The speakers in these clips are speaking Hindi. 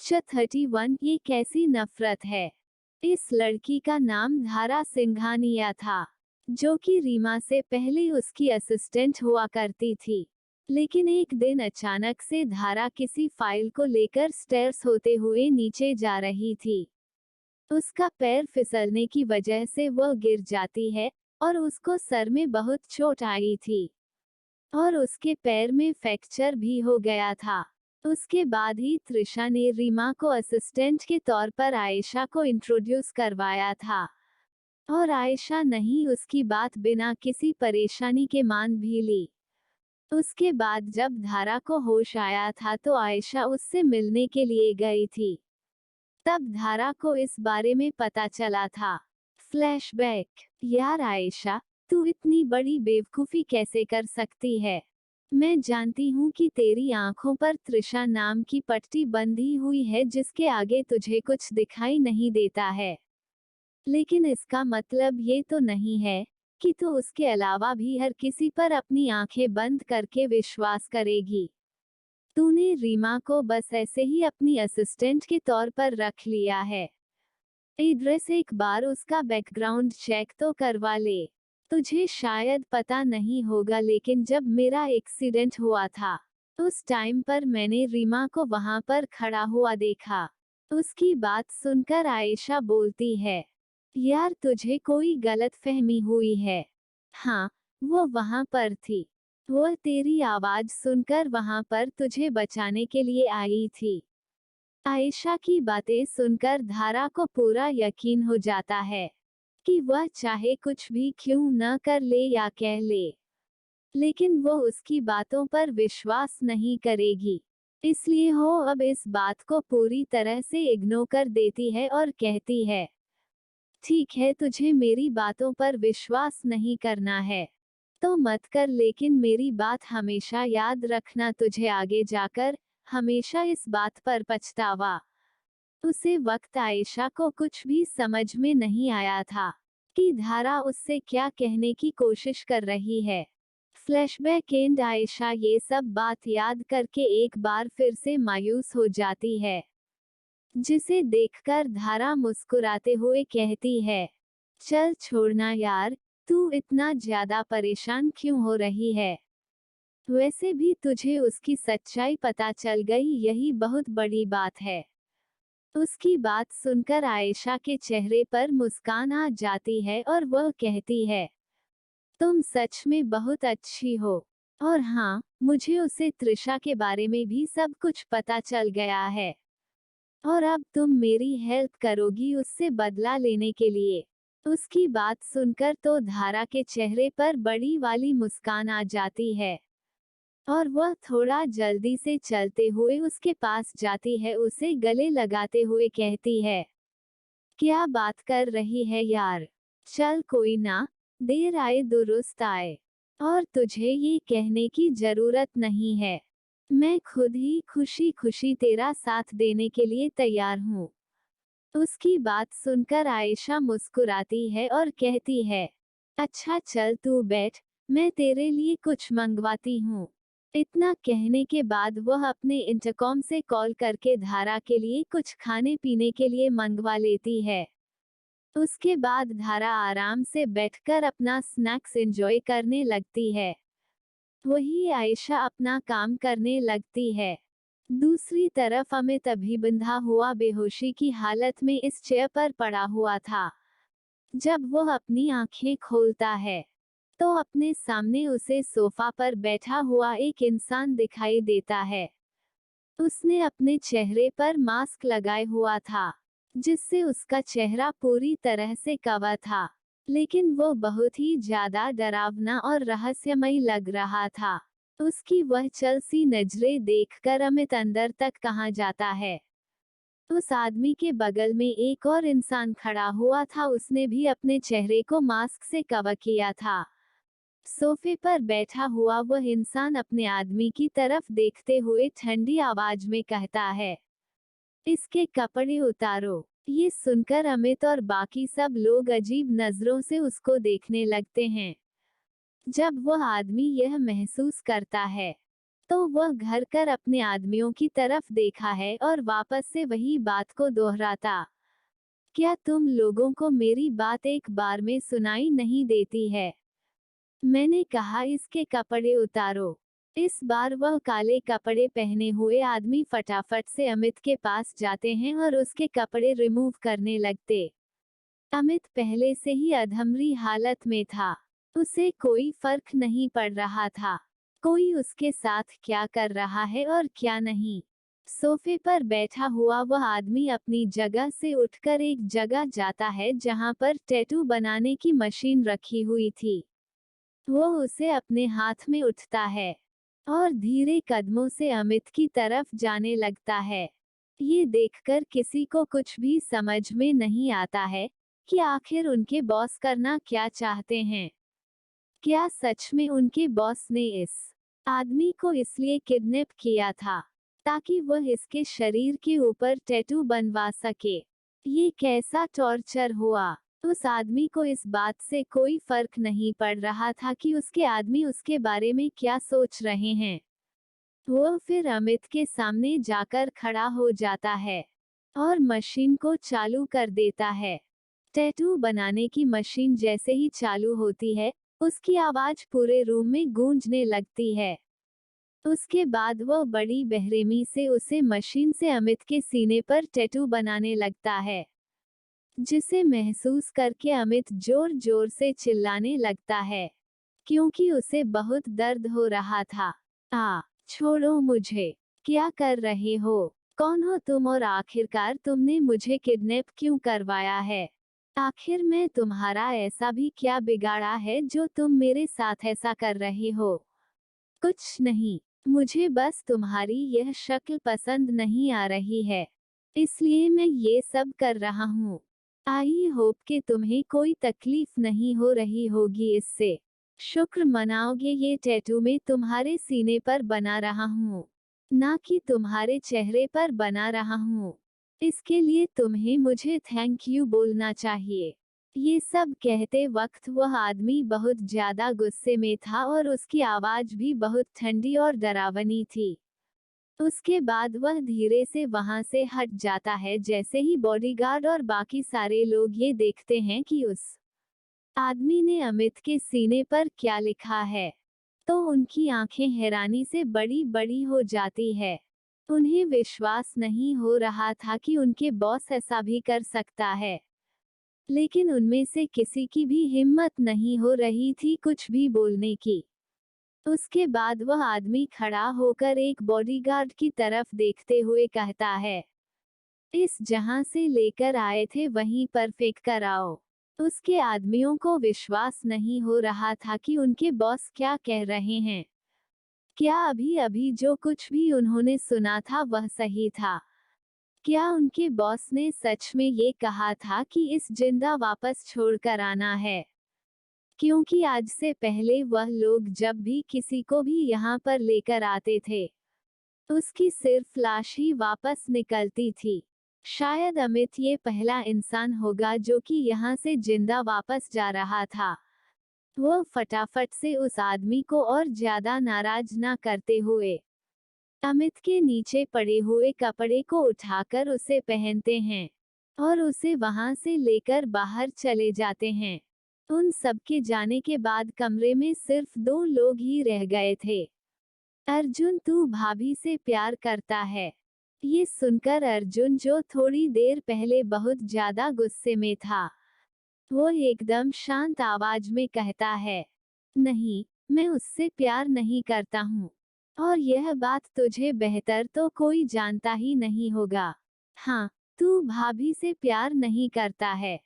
31 ये कैसी नफरत है। इस लड़की का नाम धारा सिंघानिया था, जो कि रीमा से पहले उसकी असिस्टेंट हुआ करती थी। लेकिन एक दिन अचानक से धारा किसी फाइल को लेकर स्टेयर्स होते हुए नीचे जा रही थी। उसका पैर फिसलने की वजह से वह गिर जाती है और उसको सर में बहुत चोट आई थी और उसके पैर में फ्रैक्चर भी हो गया था। उसके बाद ही त्रिशा ने रीमा को असिस्टेंट के तौर पर आयशा को इंट्रोड्यूस करवाया था और आयशा नहीं उसकी बात बिना किसी परेशानी के मान भी ली। उसके बाद जब धारा को होश आया था तो आयशा उससे मिलने के लिए गई थी। तब धारा को इस बारे में पता चला था। फ्लैशबैक। यार आयशा, तू इतनी बड़ी बेवकूफी कैसे कर सकती है। मैं जानती हूँ कि तेरी आंखों पर त्रिशा नाम की पट्टी बंधी हुई है जिसके आगे तुझे कुछ दिखाई नहीं देता है, लेकिन इसका मतलब ये तो नहीं है कि तू उसके अलावा भी हर किसी पर अपनी आंखें बंद करके विश्वास करेगी। तूने रीमा को बस ऐसे ही अपनी असिस्टेंट के तौर पर रख लिया है। एड्रेस एक बार उसका बैकग्राउंड चेक तो करवा ले। तुझे शायद पता नहीं होगा लेकिन जब मेरा एक्सीडेंट हुआ था उस टाइम पर मैंने रीमा को वहां पर खड़ा हुआ देखा। उसकी बात सुनकर आयशा बोलती है, यार तुझे कोई गलतफहमी हुई है। हाँ, वो वहां पर थी। वह तेरी आवाज सुनकर वहां पर तुझे बचाने के लिए आई थी। आयशा की बातें सुनकर धारा को पूरा यकीन हो जाता है कि वह चाहे कुछ भी क्यों न कर ले या कह ले, लेकिन वो उसकी बातों पर विश्वास नहीं करेगी। इसलिए वो अब इस बात को पूरी तरह से इग्नोर कर देती है और कहती है, ठीक है, तुझे मेरी बातों पर विश्वास नहीं करना है तो मत कर, लेकिन मेरी बात हमेशा याद रखना, तुझे आगे जाकर हमेशा इस बात पर पछतावा। उसे वक्त आयशा को कुछ भी समझ में नहीं आया था कि धारा उससे क्या कहने की कोशिश कर रही है। फ्लैशबैक एंड आयशा ये सब बात याद करके एक बार फिर से मायूस हो जाती है, जिसे देखकर धारा मुस्कुराते हुए कहती है, चल छोड़ना यार, तू इतना ज्यादा परेशान क्यों हो रही है। वैसे भी तुझे उसकी सच्चाई पता चल गई, यही बहुत बड़ी बात है। उसकी बात सुनकर आयशा के चेहरे पर मुस्कान आ जाती है और वह कहती है, तुम सच में बहुत अच्छी हो। और हाँ, मुझे उसे त्रिशा के बारे में भी सब कुछ पता चल गया है और अब तुम मेरी हेल्प करोगी उससे बदला लेने के लिए। उसकी बात सुनकर तो धारा के चेहरे पर बड़ी वाली मुस्कान आ जाती है और वह थोड़ा जल्दी से चलते हुए उसके पास जाती है, उसे गले लगाते हुए कहती है, क्या बात कर रही है यार, चल कोई ना, देर आए दुरुस्त आए, और तुझे ये कहने की जरूरत नहीं है, मैं खुद ही खुशी खुशी तेरा साथ देने के लिए तैयार हूँ। उसकी बात सुनकर आयशा मुस्कुराती है और कहती है, अच्छा चल तू बैठ, मैं तेरे लिए कुछ मंगवाती हूँ। इतना कहने के बाद वह अपने इंटरकॉम से कॉल करके धारा के लिए कुछ खाने पीने के लिए मंगवा लेती है। उसके बाद धारा आराम से बैठकर अपना स्नैक्स एंजॉय करने लगती है। वही आयशा अपना काम करने लगती है। दूसरी तरफ अमित अभी बंधा हुआ बेहोशी की हालत में इस चेयर पर पड़ा हुआ था। जब वह अपनी आंखें खोलता है तो अपने सामने उसे सोफा पर बैठा हुआ एक इंसान दिखाई देता है। उसने अपने चेहरे पर मास्क लगाए हुआ था, जिससे उसका चेहरा पूरी तरह से कवर था, लेकिन वो बहुत ही ज्यादा डरावना और रहस्यमय लग रहा था। उसकी वह छल सी नजरें देखकर अमित अंदर तक कहाँ जाता है। उस आदमी के बगल में एक और इंसान खड़ा हुआ था, उसने भी अपने चेहरे को मास्क से कवर किया था। सोफे पर बैठा हुआ वह इंसान अपने आदमी की तरफ देखते हुए ठंडी आवाज में कहता है, इसके कपड़े उतारो। ये सुनकर अमित और बाकी सब लोग अजीब नजरों से उसको देखने लगते हैं। जब वह आदमी यह महसूस करता है तो वह घर कर अपने आदमियों की तरफ देखा है और वापस से वही बात को दोहराता। क्या तुम लोगों को मेरी बात एक बार में सुनाई नहीं देती है? मैंने कहा इसके कपड़े उतारो। इस बार वह काले कपड़े पहने हुए आदमी फटाफट से अमित के पास जाते हैं और उसके कपड़े रिमूव करने लगते। अमित पहले से ही अधमरी हालत में था। उसे कोई फर्क नहीं पड़ रहा था कोई उसके साथ क्या कर रहा है और क्या नहीं। सोफे पर बैठा हुआ वह आदमी अपनी जगह से उठकर एक जगह जाता है जहां पर टैटू बनाने की मशीन रखी हुई थी। वो उसे अपने हाथ में उठता है और धीरे कदमों से अमित की तरफ जाने लगता है। ये देखकर किसी को कुछ भी समझ में नहीं आता है कि आखिर उनके बॉस करना क्या चाहते हैं। क्या सच में उनके बॉस ने इस आदमी को इसलिए किडनैप किया था ताकि वह इसके शरीर के ऊपर टैटू बनवा सके? ये कैसा टॉर्चर हुआ? उस आदमी को इस बात से कोई फर्क नहीं पड़ रहा था कि उसके आदमी उसके बारे में क्या सोच रहे हैं। वो फिर अमित के सामने जाकर खड़ा हो जाता है और मशीन को चालू कर देता है। टैटू बनाने की मशीन जैसे ही चालू होती है, उसकी आवाज पूरे रूम में गूंजने लगती है। उसके बाद वह बड़ी बेरहमी से उसे मशीन से अमित के सीने पर टैटू बनाने लगता है, जिसे महसूस करके अमित जोर जोर से चिल्लाने लगता है, क्योंकि उसे बहुत दर्द हो रहा था। छोड़ो मुझे, क्या कर रहे हो? कौन हो तुम और आखिरकार तुमने मुझे किडनैप क्यों करवाया है? आखिर मैं तुम्हारा ऐसा भी क्या बिगाड़ा है जो तुम मेरे साथ ऐसा कर रहे हो? कुछ नहीं, मुझे बस तुम्हारी यह शक्ल पसंद नहीं आ रही है, इसलिए मैं ये सब कर रहा हूँ। आई होप कि तुम्हें कोई तकलीफ नहीं हो रही होगी इससे। शुक्र मनाओगे ये टैटू मैं तुम्हारे सीने पर बना रहा हूँ, ना कि तुम्हारे चेहरे पर बना रहा हूँ। इसके लिए तुम्हें मुझे थैंक यू बोलना चाहिए। ये सब कहते वक्त वह आदमी बहुत ज्यादा गुस्से में था और उसकी आवाज भी बहुत ठंडी और डरावनी थी। उसके बाद वह धीरे से वहां से हट जाता है जैसे ही बॉडीगार्ड और बाकी सारे लोग ये देखते हैं कि उस आदमी ने अमित के सीने पर क्या लिखा है, तो उनकी आंखें हैरानी से बड़ी बड़ी हो जाती है। उन्हें विश्वास नहीं हो रहा था कि उनके बॉस ऐसा भी कर सकता है, लेकिन उनमें से किसी की भी हिम्मत नहीं हो रही थी कुछ भी बोलने की। उसके बाद वह आदमी खड़ा होकर एक बॉडीगार्ड की तरफ देखते हुए कहता है, इस जहां से लेकर आए थे वहीं पर फेंक कर आओ। उसके आदमियों को विश्वास नहीं हो रहा था कि उनके बॉस क्या कह रहे हैं। क्या अभी अभी जो कुछ भी उन्होंने सुना था वह सही था? क्या उनके बॉस ने सच में ये कहा था कि इस जिंदा वापस छोड़कर आना है? क्योंकि आज से पहले वह लोग जब भी किसी को भी यहाँ पर लेकर आते थे, उसकी सिर्फ लाश ही वापस निकलती थी। शायद अमित ये पहला इंसान होगा जो कि यहाँ से जिंदा वापस जा रहा था। वह फटाफट से उस आदमी को और ज्यादा नाराज ना करते हुए अमित के नीचे पड़े हुए कपड़े को उठाकर उसे पहनते हैं और उसे वहां से लेकर बाहर चले जाते हैं। उन सबके जाने के बाद कमरे में सिर्फ 2 लोग ही रह गए थे। अर्जुन, तू भाभी से प्यार करता है? ये सुनकर अर्जुन, जो थोड़ी देर पहले बहुत ज्यादा गुस्से में था, वो एकदम शांत आवाज में कहता है, नहीं, मैं उससे प्यार नहीं करता हूँ, और यह बात तुझे बेहतर तो कोई जानता ही नहीं होगा। हाँ, तू भाभी से प्यार नहीं करता है,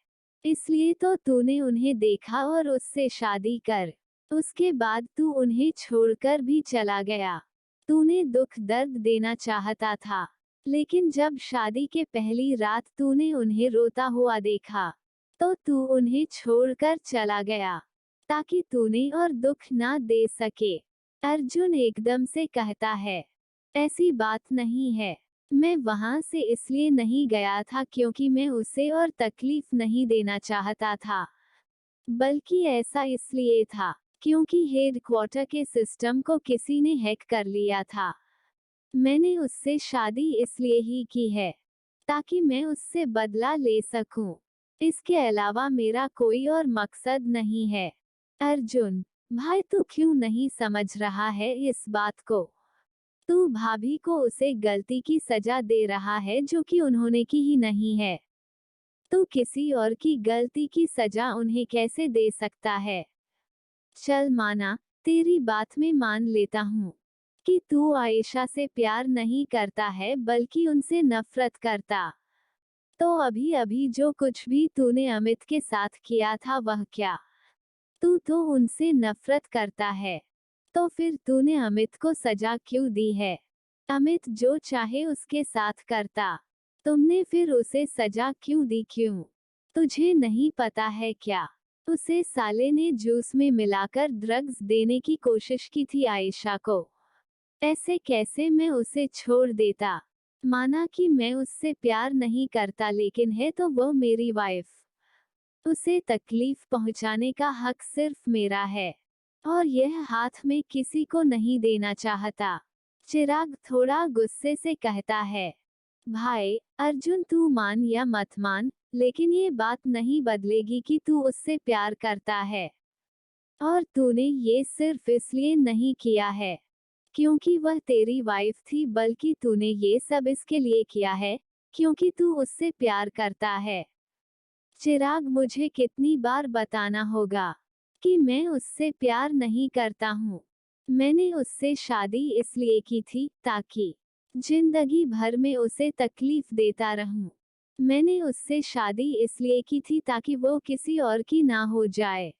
इसलिए तो तूने उन्हें देखा और उससे शादी कर, उसके बाद तू उन्हें छोड़कर भी चला गया। तूने दुख दर्द देना चाहता था, लेकिन जब शादी के पहली रात तूने उन्हें रोता हुआ देखा, तो तू उन्हें छोड़कर चला गया, ताकि तूने और दुख ना दे सके। अर्जुन एकदम से कहता है, ऐसी बात नहीं है। मैं वहां से इसलिए नहीं गया था क्योंकि मैं उसे और तकलीफ नहीं देना चाहता था, बल्कि ऐसा इसलिए था क्योंकि हेडक्वार्टर के सिस्टम को किसी ने हैक कर लिया था। मैंने उससे शादी इसलिए ही की है ताकि मैं उससे बदला ले सकूं। इसके अलावा मेरा कोई और मकसद नहीं है। अर्जुन, भाई तू क्यों नहीं समझ रहा है इस बात को? तू भाभी को उसे गलती की सजा दे रहा है जो कि उन्होंने की ही नहीं है। तू किसी और की गलती की सजा उन्हें कैसे दे सकता है? चल माना, तेरी बात में मान लेता हूँ कि तू आयशा से प्यार नहीं करता है बल्कि उनसे नफरत करता। तो अभी अभी जो कुछ भी तूने अमित के साथ किया था वह क्या? तू तो उनसे नफरत करता है। तो फिर तूने अमित को सजा क्यों दी है? अमित जो चाहे उसके साथ करता। तुमने फिर उसे सजा क्यों दी? क्यों? तुझे नहीं पता है क्या? उसे साले ने जूस में मिलाकर ड्रग्स देने की कोशिश की थी आयशा को। ऐसे कैसे मैं उसे छोड़ देता? माना कि मैं उससे प्यार नहीं करता लेकिन है तो वो मेरी वाइफ। उसे तकलीफ पहुंचाने का हक सिर्फ मेरा है और यह हाथ में किसी को नहीं देना चाहता। चिराग थोड़ा गुस्से से कहता है, भाई अर्जुन तू मान या मत मान, लेकिन ये बात नहीं बदलेगी कि तू उससे प्यार करता है। और तूने ये सिर्फ इसलिए नहीं किया है क्योंकि वह तेरी वाइफ थी, बल्कि तूने ये सब इसके लिए किया है क्योंकि तू उससे प्यार करता है। चिराग, मुझे कितनी बार बताना होगा कि मैं उससे प्यार नहीं करता हूँ। मैंने उससे शादी इसलिए की थी ताकि जिंदगी भर में उसे तकलीफ देता रहूं। मैंने उससे शादी इसलिए की थी ताकि वो किसी और की ना हो जाए।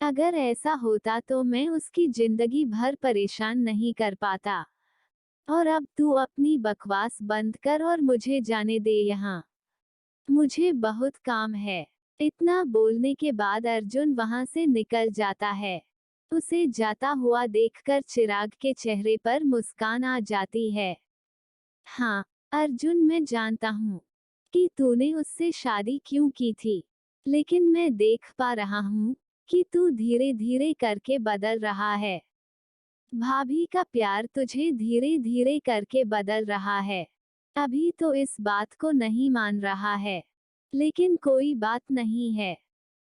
अगर ऐसा होता तो मैं उसकी जिंदगी भर परेशान नहीं कर पाता। और अब तू अपनी बकवास बंद कर और मुझे जाने दे यहाँ। मुझे बहुत काम है। इतना बोलने के बाद अर्जुन वहां से निकल जाता है। उसे जाता हुआ देखकर चिराग के चेहरे पर मुस्कान आ जाती है। हाँ अर्जुन, मैं जानता हूँ कि तूने उससे शादी क्यों की थी, लेकिन मैं देख पा रहा हूँ कि तू धीरे धीरे करके बदल रहा है। भाभी का प्यार तुझे धीरे धीरे करके बदल रहा है। अभी तो इस बात को नहीं मान रहा है, लेकिन कोई बात नहीं है।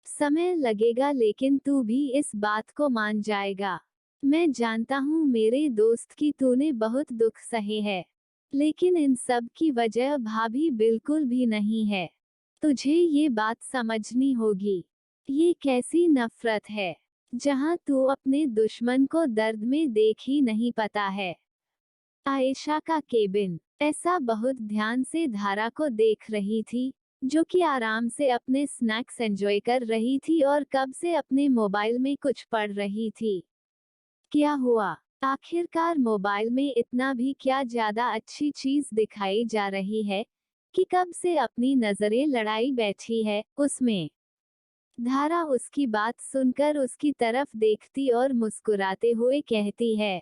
समय लगेगा लेकिन तू भी इस बात को मान जाएगा। मैं जानता हूँ मेरे दोस्त कि तूने बहुत दुख सहे है, लेकिन इन सब की वजह भाभी बिल्कुल भी नहीं है। तुझे ये बात समझनी होगी। ये कैसी नफरत है जहां तू अपने दुश्मन को दर्द में देख ही नहीं पाता है। आयशा का केबिन। ऐसा बहुत ध्यान से धारा को देख रही थी, जो कि आराम से अपने स्नैक्स एंजॉय कर रही थी और कब से अपने मोबाइल में कुछ पढ़ रही थी। क्या हुआ? आखिरकार मोबाइल में इतना भी क्या ज्यादा अच्छी चीज दिखाई जा रही है कि कब से अपनी नजरें लड़ाई बैठी है उसमें। धारा उसकी बात सुनकर उसकी तरफ देखती और मुस्कुराते हुए कहती है,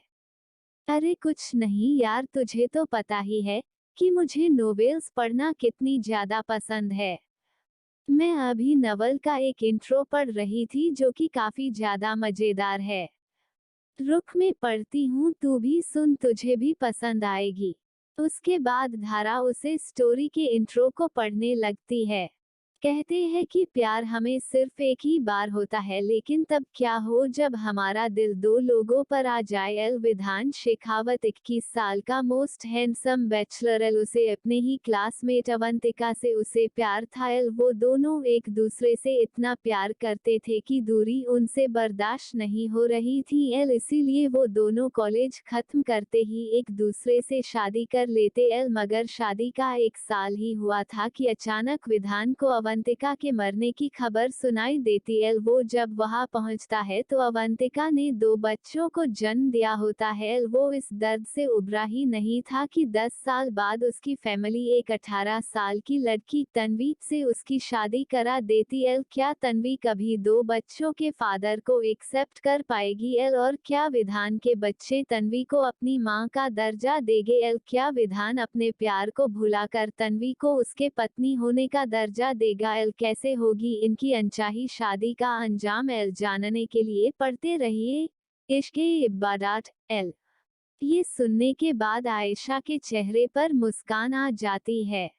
अरे कुछ नहीं यार, तुझे तो पता ही है कि मुझे नोवेल्स पढ़ना कितनी ज्यादा पसंद है। मैं अभी नवल का एक इंट्रो पढ़ रही थी जो कि काफी ज्यादा मजेदार है। रुक मैं पढ़ती हूँ, तू भी सुन, तुझे भी पसंद आएगी। उसके बाद धारा उसे स्टोरी के इंट्रो को पढ़ने लगती है। कहते हैं कि प्यार हमें सिर्फ एक ही बार होता है, लेकिन तब क्या हो जब हमारा दिल दो लोगों पर आ जाए। एल विधान शेखावत 21 साल का मोस्ट हैंडसम बैचलर। एल उसे अपने ही क्लासमेट अवंतिका से उसे प्यार था। एल वो दोनों एक दूसरे से इतना प्यार करते थे कि दूरी उनसे बर्दाश्त नहीं हो रही थी। एल इसीलिए वो दोनों कॉलेज खत्म करते ही एक दूसरे से शादी कर लेते। एल मगर शादी का 1 साल ही हुआ था कि अचानक विधान को अवंतिका के मरने की खबर सुनाई देती है। वो जब वहां पहुंचता है तो अवंतिका ने 2 बच्चों को जन्म दिया होता है। वो इस दर्द से उबरा ही नहीं था कि 10 साल बाद उसकी फैमिली एक 18 साल की लड़की तन्वी से उसकी शादी करा देती है। क्या तन्वी कभी 2 बच्चों के फादर को एक्सेप्ट कर पाएगी? और क्या विधान के बच्चे तन्वी को अपनी मां का दर्जा देंगे? क्या विधान अपने प्यार को भुलाकर तन्वी को उसके पत्नी होने का दर्जा देगा? अबिगाइल कैसे होगी इनकी अनचाही शादी का अंजाम एल जानने के लिए पढ़ते रहिए इश्क़े इबादत एल। ये सुनने के बाद आयशा के चेहरे पर मुस्कान आ जाती है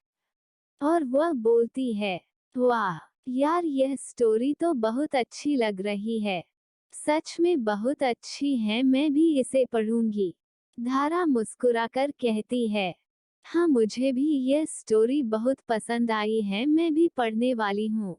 और वह बोलती है, वाह यार, यह स्टोरी तो बहुत अच्छी लग रही है, सच में बहुत अच्छी है, मैं भी इसे पढ़ूंगी। धारा मुस्कुराकर कहती है, हाँ मुझे भी यह स्टोरी बहुत पसंद आई है, मैं भी पढ़ने वाली हूँ।